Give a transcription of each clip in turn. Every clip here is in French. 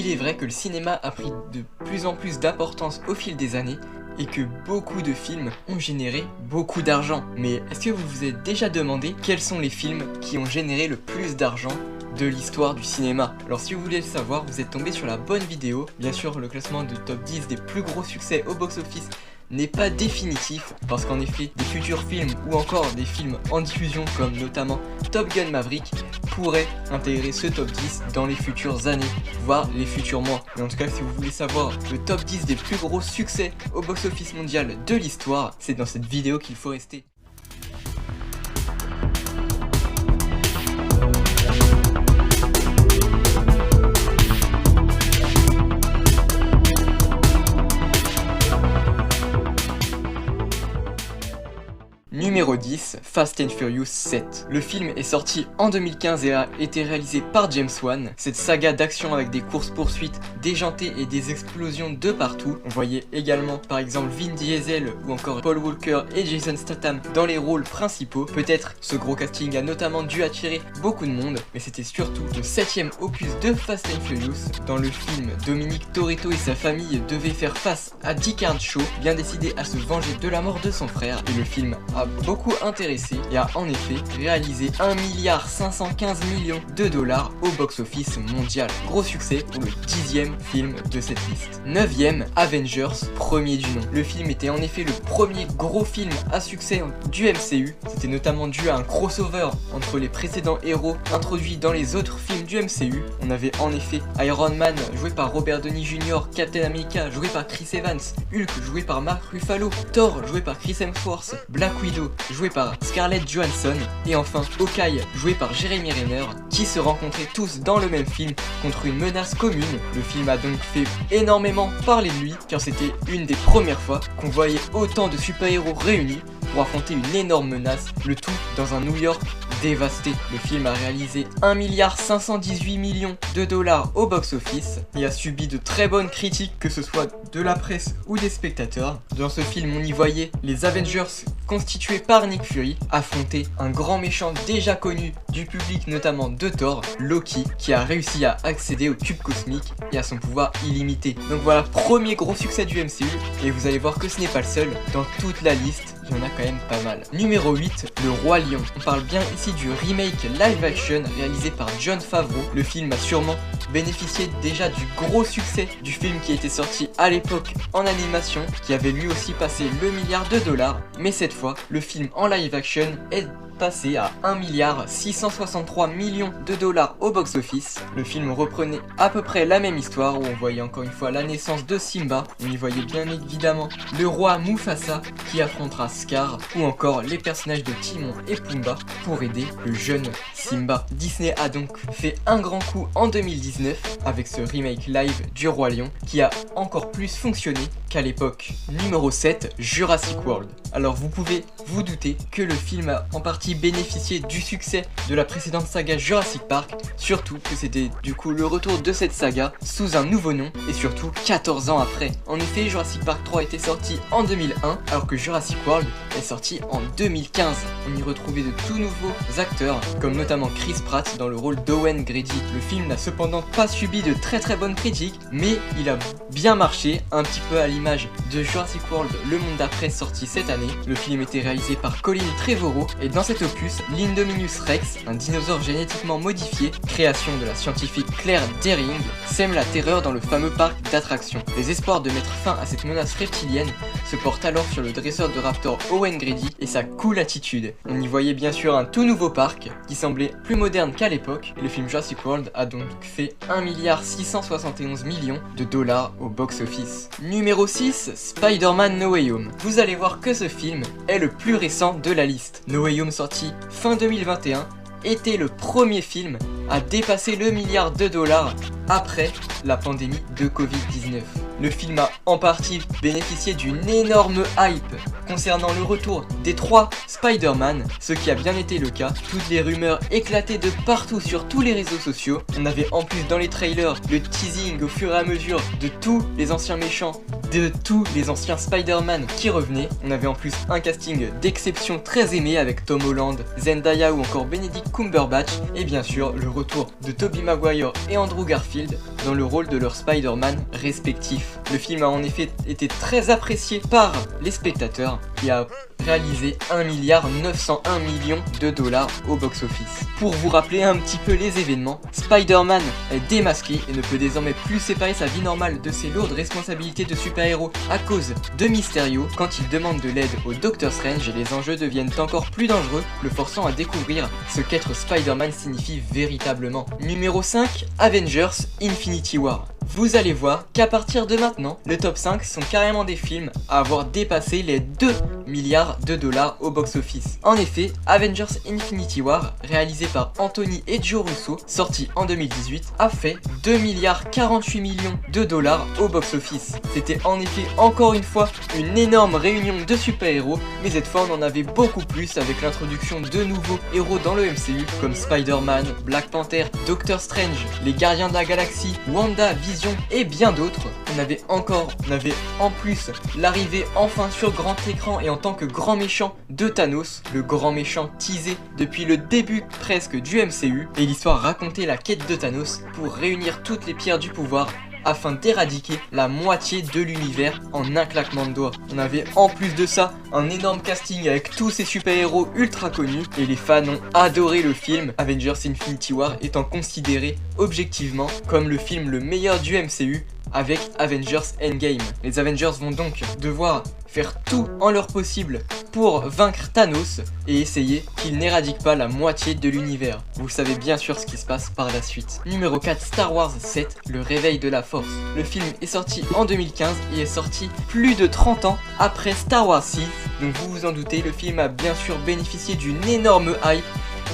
Il est vrai que le cinéma a pris de plus en plus d'importance au fil des années et que beaucoup de films ont généré beaucoup d'argent. Mais est-ce que vous vous êtes déjà demandé quels sont les films qui ont généré le plus d'argent de l'histoire du cinéma? Alors si vous voulez le savoir, vous êtes tombé sur la bonne vidéo. Bien sûr, le classement de top 10 des plus gros succès au box-office n'est pas définitif, parce qu'en effet, des futurs films ou encore des films en diffusion comme notamment Top Gun Maverick pourraient intégrer ce top 10 dans les futures années, voire les futurs mois. Mais en tout cas, si vous voulez savoir le top 10 des plus gros succès au box-office mondial de l'histoire, c'est dans cette vidéo qu'il faut rester. Numéro 10, Fast and Furious 7. Le film est sorti en 2015 et a été réalisé par James Wan. Cette saga d'action avec des courses-poursuites déjantées et des explosions de partout. On voyait également par exemple Vin Diesel ou encore Paul Walker et Jason Statham dans les rôles principaux. Peut-être ce gros casting a notamment dû attirer beaucoup de monde, mais c'était surtout le 7ème opus de Fast and Furious. Dans le film, Dominic Toretto et sa famille devaient faire face à Dick Earnshaw, bien décidé à se venger de la mort de son frère, et le film a beaucoup intéressé et a en effet réalisé 1,515 milliard de dollars au box-office mondial. Gros succès pour le 10e film de cette liste. 9ème, Avengers, premier du nom. Le film était en effet le premier gros film à succès du MCU. C'était notamment dû à un crossover entre les précédents héros introduits dans les autres films du MCU. On avait en effet Iron Man joué par Robert Downey Jr., Captain America joué par Chris Evans, Hulk joué par Mark Ruffalo, Thor joué par Chris Hemsworth, Black Widow joué par Scarlett Johansson et enfin Hawkeye joué par Jeremy Renner, qui se rencontraient tous dans le même film contre une menace commune. Le film a donc fait énormément parler de lui car c'était une des premières fois qu'on voyait autant de super-héros réunis pour affronter une énorme menace, le tout dans un New York dévasté. Le film a réalisé 1,518 milliard de dollars au box-office et a subi de très bonnes critiques, que ce soit de la presse ou des spectateurs. Dans ce film, on y voyait les Avengers constitués par Nick Fury affronter un grand méchant déjà connu du public, notamment de Thor, Loki, qui a réussi à accéder au cube cosmique et à son pouvoir illimité. Donc voilà, premier gros succès du MCU, et vous allez voir que ce n'est pas le seul. Dans toute la liste, il y en a quand même pas mal. Numéro 8, Le Roi Lion. On parle bien ici du remake live action réalisé par Jon Favreau. Le film a sûrement bénéficié déjà du gros succès du film qui était sorti à l'époque en animation, qui avait lui aussi passé le milliard de dollars, mais cette fois, le film en live action est passé à 1,663 milliard de dollars au box-office. Le film reprenait à peu près la même histoire, où on voyait encore une fois la naissance de Simba. On y voyait bien évidemment le roi Mufasa qui affrontera Scar, ou encore les personnages de Timon et Pumba pour aider le jeune Simba. Disney a donc fait un grand coup en 2019 avec ce remake live du Roi Lion qui a encore plus fonctionné qu'à l'époque. Numéro 7, Jurassic World. Alors vous pouvez vous douter que le film a en partie bénéficié du succès de la précédente saga Jurassic Park, surtout que c'était du coup le retour de cette saga sous un nouveau nom et surtout 14 ans après. En effet, Jurassic Park 3 était sorti en 2001 alors que Jurassic World est sorti en 2015. On y retrouvait de tout nouveaux acteurs comme notamment Chris Pratt dans le rôle d'Owen Grady. Le film n'a cependant pas subi de très bonnes critiques, mais il a bien marché, un petit peu à l'image de Jurassic World Le Monde d'après, sorti cette année. Le film était réalisé par Colin Trevorrow et dans cet opus, l'Indominus Rex, un dinosaure génétiquement modifié, création de la scientifique Claire Dearing, sème la terreur dans le fameux parc d'attractions. Les espoirs de mettre fin à cette menace reptilienne se portent alors sur le dresseur de raptor Owen Grady et sa cool attitude. On y voyait bien sûr un tout nouveau parc qui semblait plus moderne qu'à l'époque, et le film Jurassic World a donc fait 1,671 milliard de dollars au box-office. Numéro 6, Spider-Man No Way Home. Vous allez voir que ce film est le plus récent de la liste. No Way Home, sorti fin 2021, était le premier film à dépasser le milliard de dollars après la pandémie de Covid-19. Le film a en partie bénéficié d'une énorme hype concernant le retour des 3 Spider-Man, ce qui a bien été le cas. Toutes les rumeurs éclataient de partout sur tous les réseaux sociaux. On avait en plus dans les trailers le teasing au fur et à mesure de tous les anciens méchants, de tous les anciens Spider-Man qui revenaient. On avait en plus un casting d'exception très aimé avec Tom Holland, Zendaya ou encore Benedict Cumberbatch, et bien sûr le retour de Tobey Maguire et Andrew Garfield dans le rôle de leur Spider-Man respectifs. Le film a en effet été très apprécié par les spectateurs et a réalisé 1,901 milliard de dollars au box-office. Pour vous rappeler un petit peu les événements, Spider-Man est démasqué et ne peut désormais plus séparer sa vie normale de ses lourdes responsabilités de super-héros à cause de Mysterio. Quand il demande de l'aide au Docteur Strange, les enjeux deviennent encore plus dangereux, le forçant à découvrir ce qu'être Spider-Man signifie véritablement. Numéro 5, Avengers Infinity War. Vous allez voir qu'à partir de maintenant, le top 5 sont carrément des films à avoir dépassé les 2 milliards de dollars au box-office. En effet, Avengers Infinity War, réalisé par Anthony et Joe Russo, sorti en 2018, a fait 2 milliards 48 millions de dollars au box-office. C'était en effet encore une fois une énorme réunion de super-héros, mais cette fois on en avait beaucoup plus avec l'introduction de nouveaux héros dans le MCU comme Spider-Man, Black Panther, Doctor Strange, les Gardiens de la Galaxie, Wanda, Vision et bien d'autres. On avait en plus l'arrivée enfin sur grand écran et en tant que grand méchant de Thanos, le grand méchant teasé depuis le début presque du MCU, et l'histoire racontait la quête de Thanos pour réunir toutes les pierres du pouvoir afin d'éradiquer la moitié de l'univers en un claquement de doigts. On avait en plus de ça un énorme casting avec tous ces super-héros ultra connus et les fans ont adoré le film, Avengers Infinity War étant considéré objectivement comme le film le meilleur du MCU avec Avengers Endgame. Les Avengers vont donc devoir faire tout en leur possible pour vaincre Thanos et essayer qu'il n'éradique pas la moitié de l'univers. Vous savez bien sûr ce qui se passe par la suite. Numéro 4, Star Wars 7, le réveil de la force. Le film est sorti en 2015 et est sorti plus de 30 ans après Star Wars 6. Donc vous vous en doutez, le film a bien sûr bénéficié d'une énorme hype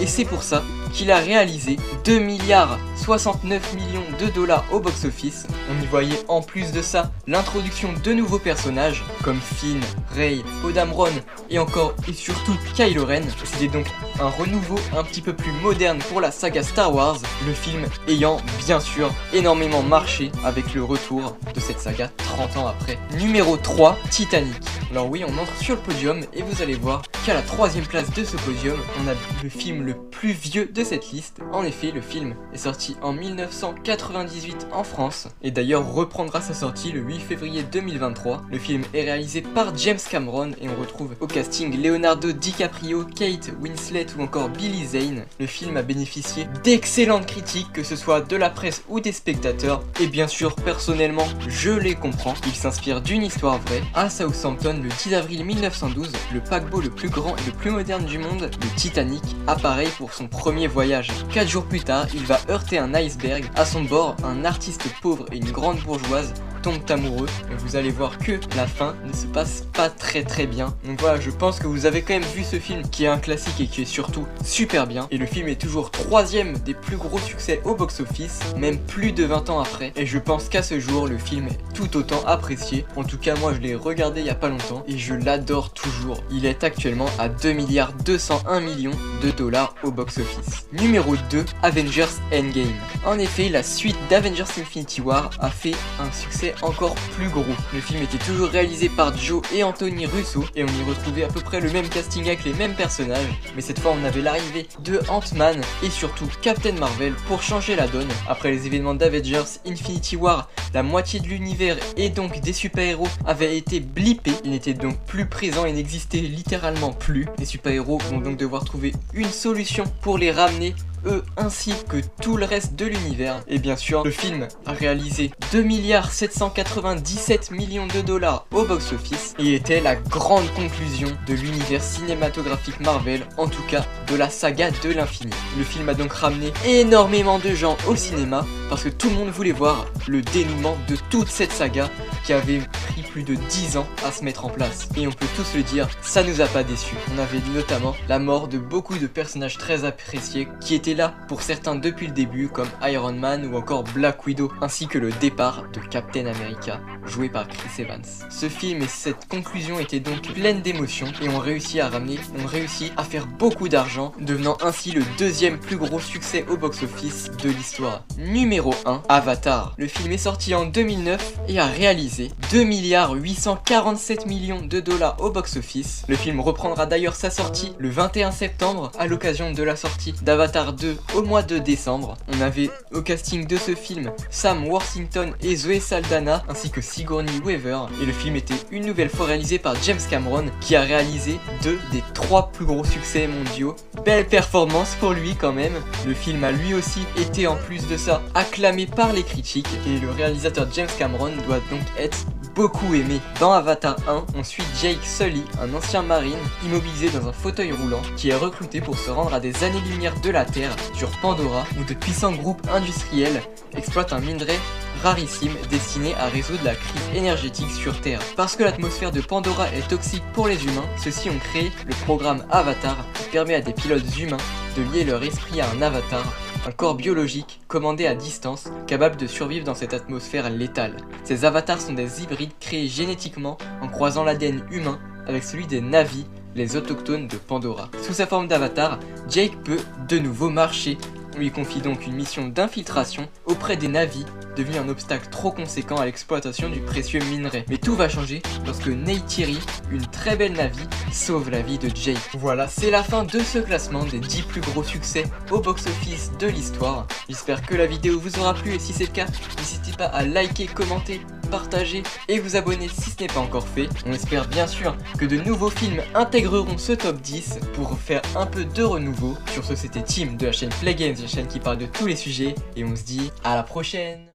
et c'est pour ça qu'il a réalisé 2 milliards 69 millions de dollars au box-office. On y voyait en plus de ça l'introduction de nouveaux personnages comme Finn, Rey, Poe Dameron et encore et surtout Kylo Ren. C'était donc un renouveau un petit peu plus moderne pour la saga Star Wars, le film ayant bien sûr énormément marché avec le retour de cette saga 30 ans après. Numéro 3, Titanic. Alors oui, on entre sur le podium et vous allez voir qu'à la 3ème place de ce podium, on a le film le plus vieux de cette liste. En effet, le film est sorti en 1998 en France et d'ailleurs reprendra sa sortie le 8 février 2023. Le film est réalisé par James Cameron et on retrouve au casting Leonardo DiCaprio, Kate Winslet ou encore Billy Zane. Le film a bénéficié d'excellentes critiques, que ce soit de la presse ou des spectateurs, et bien sûr personnellement je les comprends. Il s'inspire d'une histoire vraie. À Southampton, le 10 avril 1912, le paquebot le plus grand et le plus moderne du monde, le Titanic, appareille pour son premier voyage. 4 jours plus tard, il va heurter un iceberg. À son bord, un artiste pauvre et une grande bourgeoise tombent amoureux, et vous allez voir que la fin ne se passe pas très bien. Donc voilà, je pense que vous avez quand même vu ce film qui est un classique et qui est surtout super bien, et le film est toujours 3ème des plus gros succès au box-office, même plus de 20 ans après, et je pense qu'à ce jour le film est tout autant apprécié. En tout cas moi je l'ai regardé il y a pas longtemps et je l'adore toujours. Il est actuellement à 2 milliards 201 millions de dollars au box-office. Numéro 2, Avengers Endgame. En effet, la suite d'Avengers Infinity War a fait un succès encore plus gros. Le film était toujours réalisé par Joe et Anthony Russo et on y retrouvait à peu près le même casting avec les mêmes personnages, mais cette fois on avait l'arrivée de Ant-Man et surtout Captain Marvel pour changer la donne. Après les événements d'Avengers Infinity War, la moitié de l'univers et donc des super-héros avait été blippé. Ils n'étaient donc plus présents et n'existaient littéralement plus. Les super-héros vont donc devoir trouver une solution pour les ramener, eux ainsi que tout le reste de l'univers. Et bien sûr, le film a réalisé 2 milliards 797 millions de dollars au box-office et était la grande conclusion de l'univers cinématographique Marvel, en tout cas de la saga de l'infini. Le film a donc ramené énormément de gens au cinéma parce que tout le monde voulait voir le dénouement de toute cette saga qui avait pris plus de 10 ans à se mettre en place. Et on peut tous le dire, ça nous a pas déçus. On avait notamment la mort de beaucoup de personnages très appréciés qui étaient là pour certains depuis le début, comme Iron Man ou encore Black Widow, ainsi que le départ de Captain America. joué par Chris Evans. Ce film et cette conclusion étaient donc pleines d'émotions et ont réussi à faire beaucoup d'argent, devenant ainsi le deuxième plus gros succès au box-office de l'histoire. Numéro 1, Avatar. Le film est sorti en 2009 et a réalisé 2,847 milliards de dollars au box-office. Le film reprendra d'ailleurs sa sortie le 21 septembre à l'occasion de la sortie d'Avatar 2 au mois de décembre. On avait au casting de ce film Sam Worthington et Zoe Saldana ainsi que Sigourney Weaver, et le film était une nouvelle fois réalisé par James Cameron qui a réalisé 2 des 3 plus gros succès mondiaux. Belle performance pour lui quand même. Le film a lui aussi été en plus de ça acclamé par les critiques et le réalisateur James Cameron doit donc être beaucoup aimé. Dans Avatar 1, on suit Jake Sully, un ancien marine immobilisé dans un fauteuil roulant qui est recruté pour se rendre à des années-lumière de la Terre sur Pandora où de puissants groupes industriels exploitent un minerai rarissime destiné à résoudre la crise énergétique sur Terre. Parce que l'atmosphère de Pandora est toxique pour les humains, ceux-ci ont créé le programme Avatar qui permet à des pilotes humains de lier leur esprit à un avatar, un corps biologique commandé à distance, capable de survivre dans cette atmosphère létale. Ces avatars sont des hybrides créés génétiquement en croisant l'ADN humain avec celui des Na'vi, les autochtones de Pandora. Sous sa forme d'avatar, Jake peut de nouveau marcher. On lui confie donc une mission d'infiltration auprès des Na'vi, devenu un obstacle trop conséquent à l'exploitation du précieux minerai. Mais tout va changer lorsque Neytiri, une très belle Na'vi, sauve la vie de Jake. Voilà, c'est la fin de ce classement des 10 plus gros succès au box-office de l'histoire. J'espère que la vidéo vous aura plu et si c'est le cas, n'hésitez pas à liker, commenter, partager et vous abonner si ce n'est pas encore fait. On espère bien sûr que de nouveaux films intégreront ce top 10 pour faire un peu de renouveau. Sur ce, c'était Tim de la chaîne Play Games, la chaîne qui parle de tous les sujets, et on se dit à la prochaine.